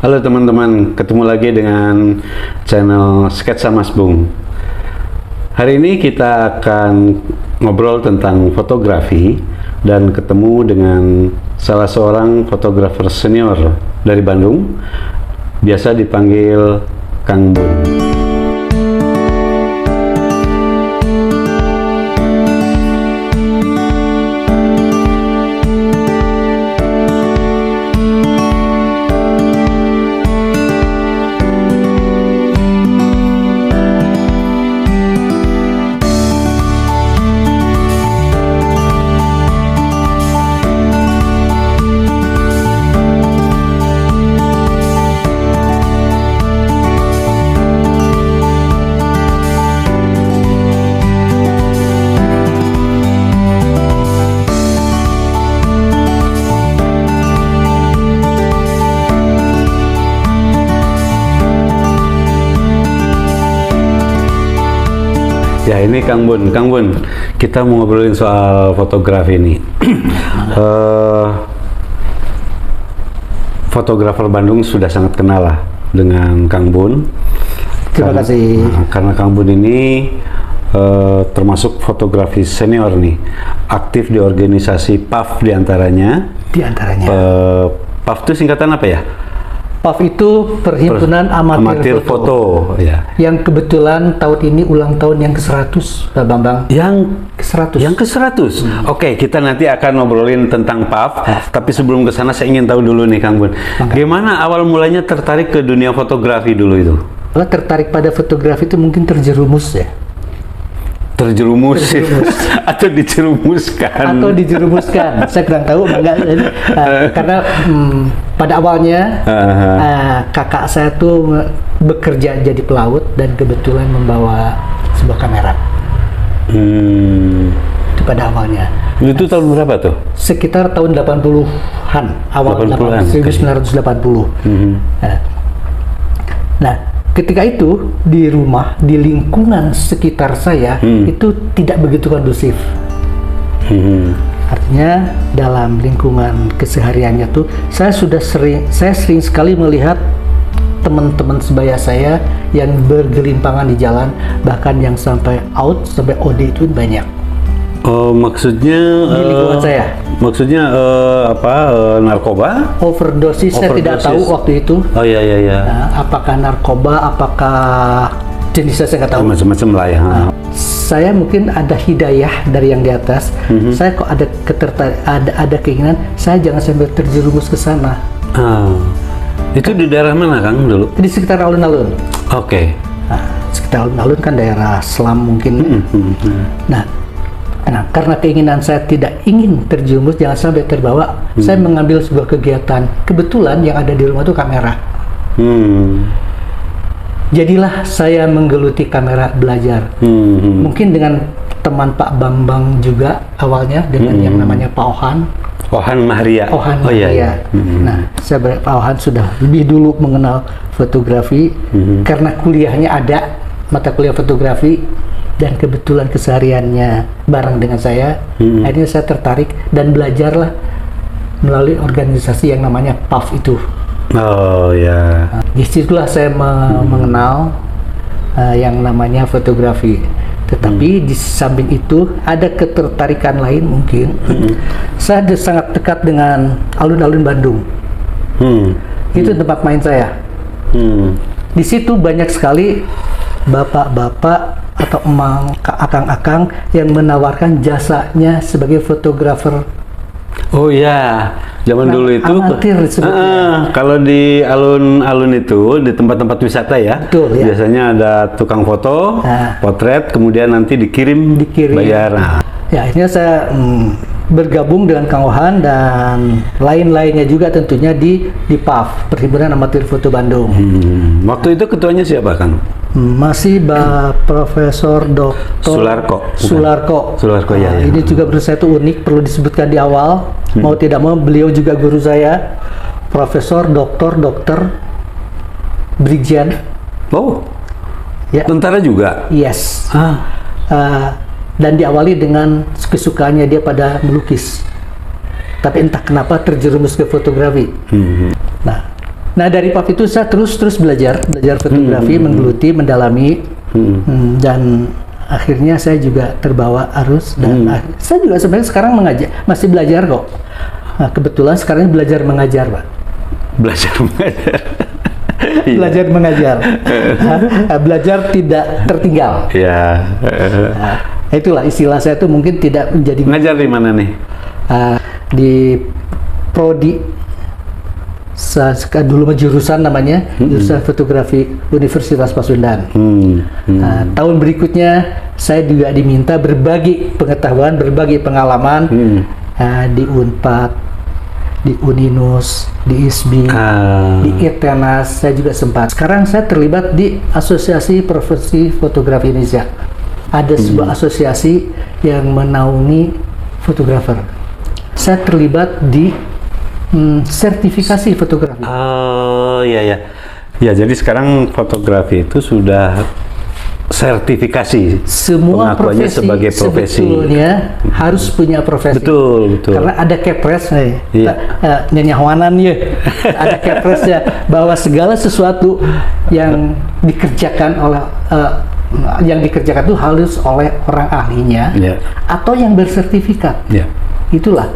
Halo teman-teman, ketemu lagi dengan channel Sketsa Mas Bung. Hari ini kita akan ngobrol tentang fotografi dan ketemu dengan salah seorang fotografer senior dari Bandung, biasa dipanggil Kang Bun. Ya, ini Kang Bun. Kang Bun, kita mau ngobrolin soal fotografi ini. Fotografer Bandung sudah sangat kenal lah dengan Kang Bun. Terima kasih. Karena Kang Bun ini termasuk fotografi senior nih, aktif di organisasi PAF diantaranya. PAF itu singkatan apa ya? PAF itu Perhimpunan Amatir Foto. Ya. Yang kebetulan tahun ini ulang tahun yang ke-100, Pak Bambang. Yang ke-100. Yang ke-100. Oke, kita nanti akan ngobrolin tentang PAF. Tapi sebelum ke sana saya ingin tahu dulu nih Kang Bun. Gimana awal mulanya tertarik ke dunia fotografi dulu itu? Kalau tertarik pada fotografi itu mungkin terjerumus ya. Terjerumus. Atau dijerumuskan. Saya kurang tahu karena pada awalnya kakak saya tuh bekerja jadi pelaut dan kebetulan membawa sebuah kamera. Itu pada awalnya. Itu tahun berapa tuh? Sekitar tahun 80-an, awal 1980. Nah, ketika itu di rumah, di lingkungan sekitar saya itu tidak begitu kondusif. Artinya dalam lingkungan kesehariannya tuh saya sering sekali melihat teman-teman sebaya saya yang bergelimpangan di jalan, bahkan yang sampai sampai OD itu banyak. Oh, maksudnya di lingkungan saya. Maksudnya narkoba? Overdosis, saya tidak tahu waktu itu. Oh iya. Nah, apakah narkoba, apakah jenisnya saya nggak tahu. Macam-macam lah ya. Saya mungkin ada hidayah dari yang di atas. Saya kok ada keinginan saya jangan sampai terjerumus ke sana. Itu di daerah mana Kang dulu? Di sekitar alun-alun. Oke. Nah, sekitar alun-alun kan daerah Selam mungkin. Nah, karena keinginan saya tidak ingin terjerumus, jangan sampai terbawa, saya mengambil sebuah kegiatan. Kebetulan yang ada di rumah itu kamera. Jadilah saya menggeluti kamera belajar. Mungkin dengan teman Pak Bambang juga awalnya, dengan yang namanya Pak Ohan. Ohan Mahria. Iya. Nah, Pak Ohan sudah lebih dulu mengenal fotografi karena kuliahnya ada mata kuliah fotografi. Dan kebetulan kesehariannya bareng dengan saya, akhirnya saya tertarik dan belajarlah melalui organisasi yang namanya PAF itu. Oh ya. Disitulah saya mengenal yang namanya fotografi. Tetapi di samping itu ada ketertarikan lain mungkin. Saya sangat dekat dengan alun-alun Bandung. Itu tempat main saya. Di situ banyak sekali bapak-bapak atau akang-akang yang menawarkan jasanya sebagai fotografer. Oh ya, zaman dulu itu amatir kalau di alun-alun itu di tempat-tempat wisata ya, betul, ya. Biasanya ada tukang foto, potret, kemudian nanti dikirim. Bayar. Ya, akhirnya saya bergabung dengan Kang Ohan dan lain-lainnya juga tentunya di PAF, Perhimpunan Amatir Foto Bandung. Waktu itu ketuanya siapa Kang? Masih Profesor Dr. Sularko. Ya. Ini juga menurut saya itu unik, perlu disebutkan di awal. Mau tidak mau beliau juga guru saya, Profesor Dr. Brigjen. Oh, ya. Tentara juga? Yes. Dan diawali dengan kesukaannya dia pada melukis. Tapi entah kenapa terjerumus ke fotografi. Nah, Nah dari PAF itu saya terus belajar fotografi, menggeluti, mendalami, dan akhirnya saya juga terbawa arus dan saya juga sebenarnya sekarang masih belajar kok. Nah, kebetulan sekarang belajar mengajar, Pak. Belajar mengajar. Belajar mengajar, belajar tidak tertinggal. Ya. Nah, itulah istilah saya tuh mungkin tidak menjadi Ngajar di mana nih? di prodi. Dulu jurusan namanya jurusan fotografi Universitas Pasundan. Nah, tahun berikutnya saya juga diminta berbagi pengetahuan, berbagi pengalaman di Unpad, di Uninus, di ISBI, di ITENAS. Saya juga sempat. Sekarang saya terlibat di Asosiasi Profesi Fotografi Indonesia. Ada sebuah asosiasi yang menaungi fotografer. Saya terlibat di sertifikasi fotografi. Oh iya ya. Ya jadi sekarang fotografi itu sudah sertifikasi. Semua pengakuannya profesi sebagai profesi. sebetulnya harus punya profesi. Betul. Karena ada kepres nih, Iya. nyanyawanan ya. Ada kepresnya bahwa segala sesuatu yang dikerjakan oleh itu harus oleh orang ahlinya atau yang bersertifikat. Itulah,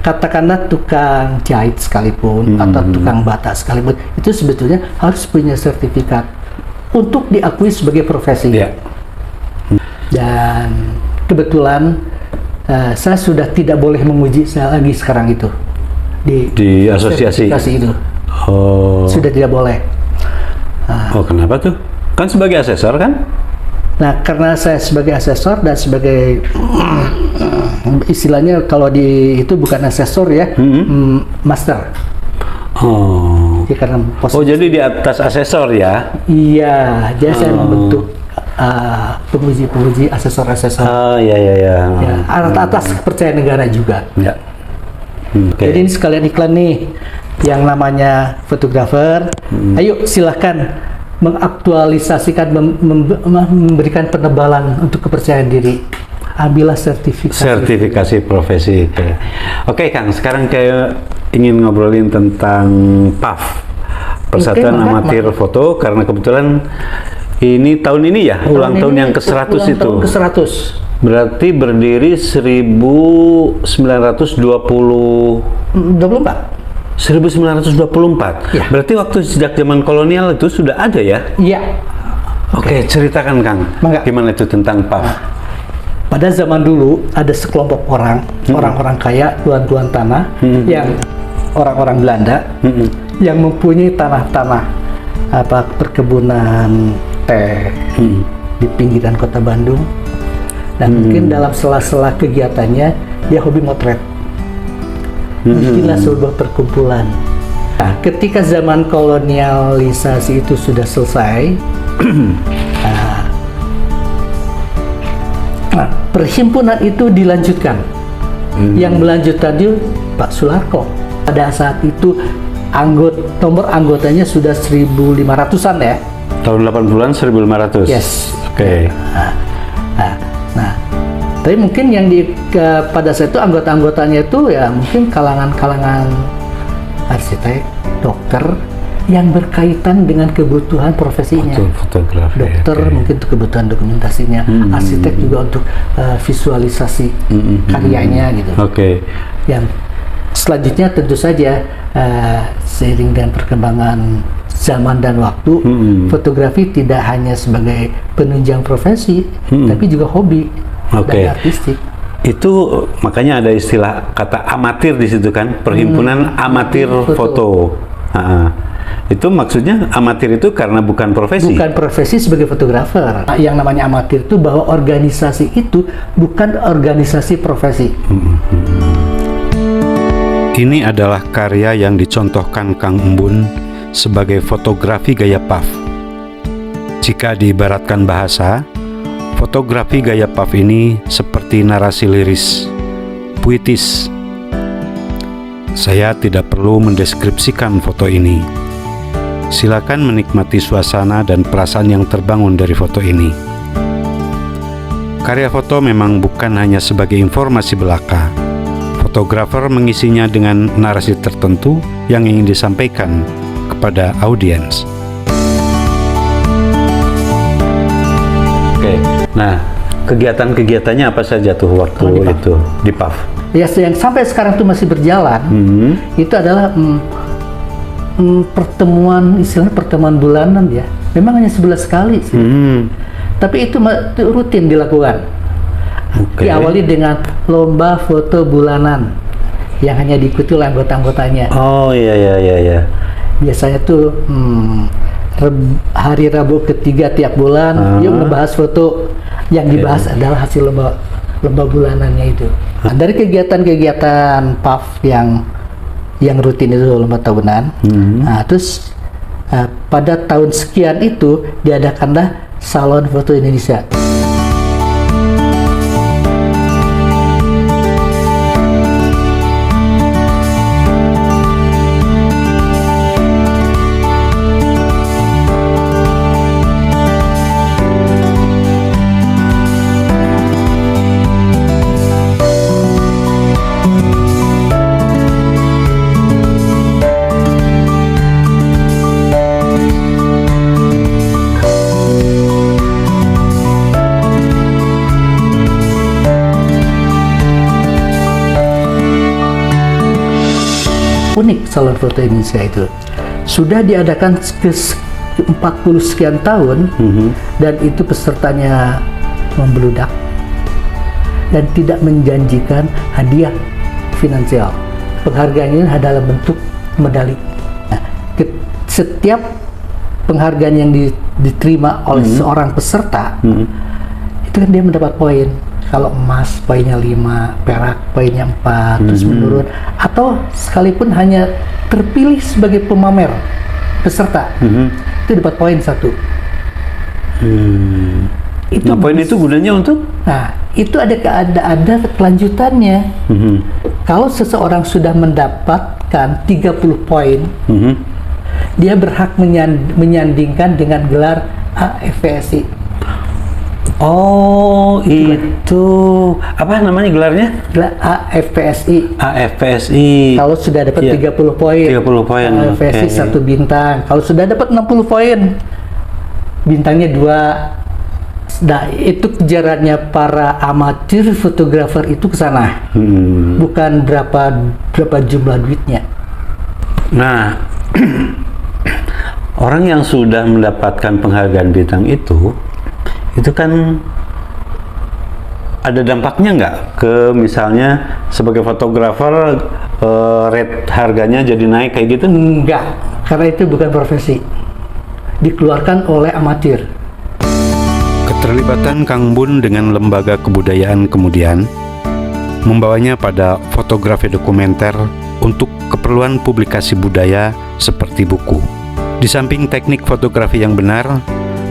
katakanlah tukang jahit sekalipun atau tukang bata sekalipun, itu sebetulnya harus punya sertifikat untuk diakui sebagai profesi. Dan kebetulan saya sudah tidak boleh menguji lagi sekarang itu di asosiasi itu. Sudah tidak boleh. Kenapa tuh? Kan sebagai asesor kan? Nah, karena saya sebagai asesor dan sebagai istilahnya kalau itu bukan asesor ya, master. Ya, karena jadi di atas asesor ya? Iya, jadi saya membentuk penguji asesor-asesor. Ya, atas kepercayaan negara juga. Okay. Jadi ini sekalian iklan nih, yang namanya fotografer. Ayo silahkan mengaktualisasikan, memberikan penebalan untuk kepercayaan diri. Ambillah sertifikasi profesi. Oke, Kang, sekarang kayak ingin ngobrolin tentang PAF, Persatuan Amatir Foto, karena kebetulan ini tahun ini ya, ulang tahun yang ke-100 itu. Tahun ke-100. Berarti berdiri 1924. 1924. Ya. Berarti waktu sejak zaman kolonial itu sudah ada ya? Iya. Oke, ceritakan Kang. Gimana itu tentang PAF? Pada zaman dulu ada sekelompok orang-orang kaya, tuan-tuan tanah, yang orang-orang Belanda, yang mempunyai tanah-tanah perkebunan teh di pinggiran kota Bandung. Dan mungkin dalam sela-sela kegiatannya dia hobi motret. Bikinlah sebuah perkumpulan. Nah, ketika zaman kolonialisasi itu sudah selesai, perhimpunan itu dilanjutkan. Yang melanjutkan itu Pak Sularko. Pada saat itu nomor anggotanya sudah 1.500-an ya. Tahun 80-an 1.500. Yes. Oke. Nah, tapi mungkin yang pada saat itu anggota-anggotanya itu ya mungkin kalangan arsitek, dokter yang berkaitan dengan kebutuhan profesinya. Fotografi. Dokter mungkin untuk kebutuhan dokumentasinya, arsitek juga untuk visualisasi karyanya gitu. Yang selanjutnya tentu saja seiring dengan perkembangan zaman dan waktu, fotografi tidak hanya sebagai penunjang profesi, tapi juga hobi dan artistik. Itu makanya ada istilah kata amatir di situ kan, perhimpunan amatir foto. Itu maksudnya amatir itu karena bukan profesi. Bukan profesi sebagai fotografer. Yang namanya amatir itu bahwa organisasi itu bukan organisasi profesi. Ini adalah karya yang dicontohkan Kang Embun sebagai fotografi gaya PAF. Jika diibaratkan bahasa, fotografi gaya PAF ini seperti narasi liris, puitis. Saya tidak perlu mendeskripsikan foto ini. Silakan menikmati suasana dan perasaan yang terbangun dari foto ini. Karya foto memang bukan hanya sebagai informasi belaka. Fotografer mengisinya dengan narasi tertentu yang ingin disampaikan kepada audiens. Oke, nah kegiatan-kegiatannya apa saja tuh waktu Kalau di PAF? itu di PAF? Ya, yang sampai sekarang itu masih berjalan, itu adalah pertemuan, istilahnya pertemuan bulanan ya. Memang hanya 11 kali sih. Tapi itu rutin dilakukan. Oke. Diawali dengan lomba foto bulanan yang hanya diikuti oleh anggota-anggotanya. Oh iya. Biasanya tuh hari Rabu ketiga tiap bulan, yuk ngebahas foto. Yang dibahas adalah hasil lomba bulanannya itu. Nah, dari kegiatan-kegiatan PAF yang rutin itu lomba tahunan. Nah, terus pada tahun sekian itu diadakanlah Salon Foto Indonesia. Unik Salon Foto Indonesia itu sudah diadakan ke 40 sekian tahun, dan itu pesertanya membludak dan tidak menjanjikan hadiah finansial. Penghargaan ini adalah bentuk medali. Nah, setiap penghargaan yang diterima oleh seorang peserta, itu kan dia mendapat poin. Kalau emas poinnya 5, perak poinnya 4, terus menurun. Atau sekalipun hanya terpilih sebagai pemamer peserta, itu dapat poin 1. Nah, poin itu gunanya untuk? Nah, itu ada kelanjutannya. Kalau seseorang sudah mendapatkan 30 poin, dia berhak menyandingkan dengan gelar AFPSI. Oh, itu apa namanya gelarnya? Gelar AFPSI. AFPSI. Kalau sudah dapat 30 poin, 30 poin. AFPSI 1 bintang. Kalau sudah dapat 60 poin, bintangnya 2. Nah, itu kejarannya para amatir fotografer itu ke sana. Bukan berapa jumlah duitnya. Nah, orang yang sudah mendapatkan penghargaan bintang itu kan ada dampaknya nggak ke misalnya sebagai fotografer rate harganya jadi naik kayak gitu? Enggak, karena itu bukan profesi, dikeluarkan oleh amatir. Keterlibatan Kang Bun dengan lembaga kebudayaan kemudian membawanya pada fotografi dokumenter untuk keperluan publikasi budaya seperti buku. Di samping teknik fotografi yang benar,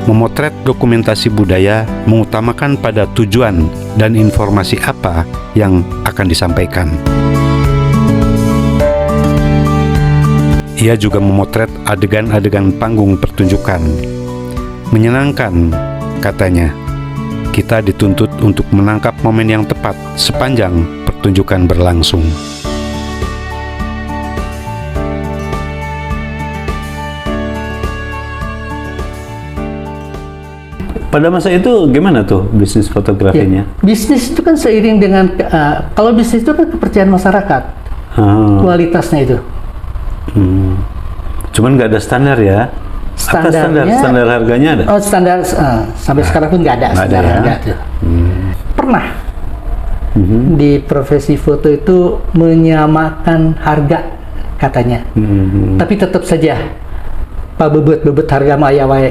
memotret dokumentasi budaya mengutamakan pada tujuan dan informasi apa yang akan disampaikan. Ia juga memotret adegan-adegan panggung pertunjukan. Menyenangkan, katanya. Kita dituntut untuk menangkap momen yang tepat sepanjang pertunjukan berlangsung. Pada masa itu gimana tuh bisnis fotografinya? Ya, bisnis itu kan seiring dengan kalau bisnis itu kan kepercayaan masyarakat, kualitasnya itu. Cuman nggak ada standar ya? Apa standar harganya ada? Oh, standar sampai sekarang pun nggak ada standar harga tuh. Pernah di profesi foto itu menyamakan harga katanya, tapi tetap saja Pak bebet harga maya wae.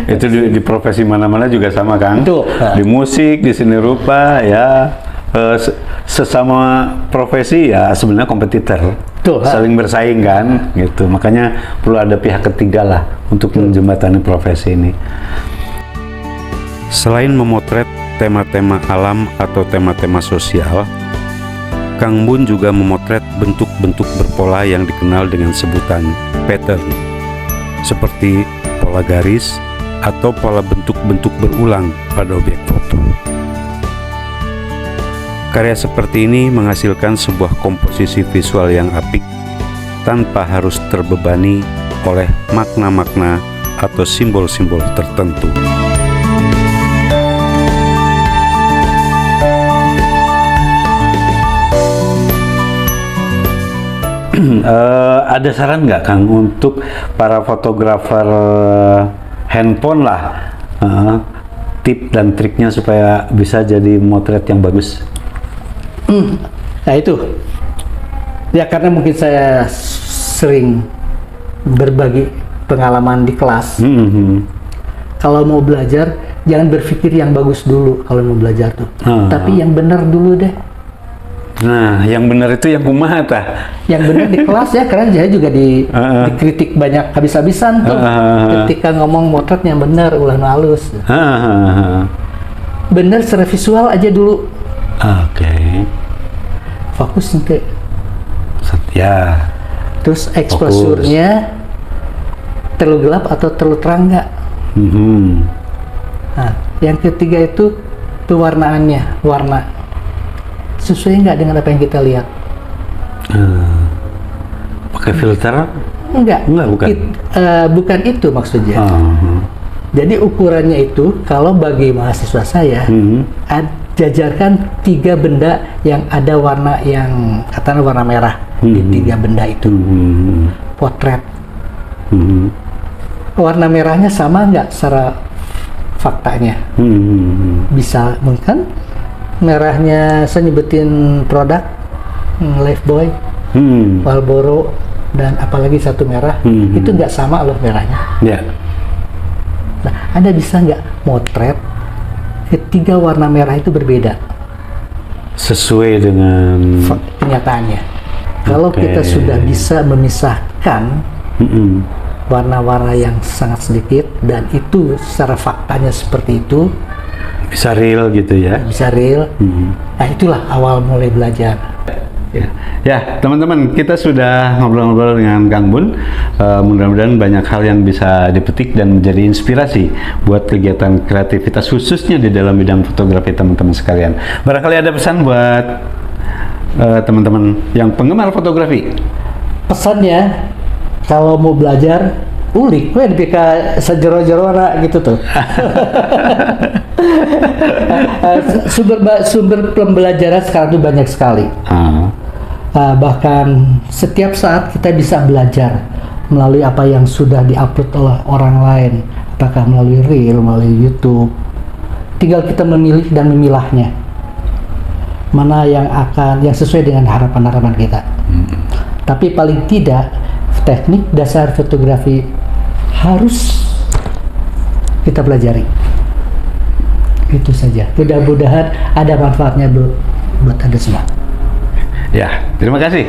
Itu di profesi mana-mana juga sama, Kang. Betul. Di musik, di seni rupa, ya sesama profesi ya sebenarnya kompetitor. Betul. Saling bersaing kan, gitu. Makanya perlu ada pihak ketiga lah untuk menjembatani profesi ini. Selain memotret tema-tema alam atau tema-tema sosial, Kang Bun juga memotret bentuk-bentuk berpola yang dikenal dengan sebutan pattern, seperti pola garis atau pola bentuk-bentuk berulang pada objek foto. Karya seperti ini menghasilkan sebuah komposisi visual yang apik tanpa harus terbebani oleh makna-makna atau simbol-simbol tertentu. Ada saran nggak Kang untuk para fotografer handphone lah, tip dan triknya supaya bisa jadi motret yang bagus? Nah itu, ya karena mungkin saya sering berbagi pengalaman di kelas. Kalau mau belajar, jangan berpikir yang bagus dulu kalau mau belajar tuh, tapi yang benar dulu deh. Nah, yang benar itu yang kumaha tah? Yang benar di kelas ya, karena saya juga dikritik banyak habis-habisan tuh ketika ngomong motret yang benar, ulah halus. Benar secara visual aja dulu. Oke. Fokus nanti. Ya. Terus exposure-nya terlalu gelap atau terlalu terang nggak? Nah, yang ketiga itu pewarnaannya, warna sesuai nggak dengan apa yang kita lihat? Pakai filter? Enggak, bukan. Bukan itu maksudnya. Jadi ukurannya itu, kalau bagi mahasiswa saya, jajarkan 3 benda yang ada warna yang katakanlah warna merah di 3 benda itu. Potret. Warna merahnya sama nggak secara faktanya? Bisa mungkin merahnya saya nyebutin produk Lifebuoy, Marlboro, dan apalagi satu merah itu nggak sama loh merahnya. Nah, Anda bisa nggak motret ketiga warna merah itu berbeda sesuai dengan kenyataannya? Kalau kita sudah bisa memisahkan warna-warna yang sangat sedikit dan itu secara faktanya seperti itu, bisa real gitu ya? Bisa real. Nah, itulah awal mulai belajar. Ya, teman-teman, kita sudah ngobrol-ngobrol dengan Kang Bun. Mudah-mudahan banyak hal yang bisa dipetik dan menjadi inspirasi buat kegiatan kreativitas khususnya di dalam bidang fotografi teman-teman sekalian. Barangkali ada pesan buat teman-teman yang penggemar fotografi? Pesannya, kalau mau belajar, ulik, dipika sejero-jerora gitu tuh. Sumber pembelajaran sekarang itu banyak sekali. Bahkan setiap saat kita bisa belajar melalui apa yang sudah diupload oleh orang lain, apakah melalui Reel, melalui YouTube. Tinggal kita memilih dan memilahnya, mana yang sesuai dengan harapan-harapan kita. Tapi paling tidak teknik dasar fotografi harus kita pelajari. Itu saja. Mudah-mudahan ada manfaatnya buat Anda semua. Ya, terima kasih.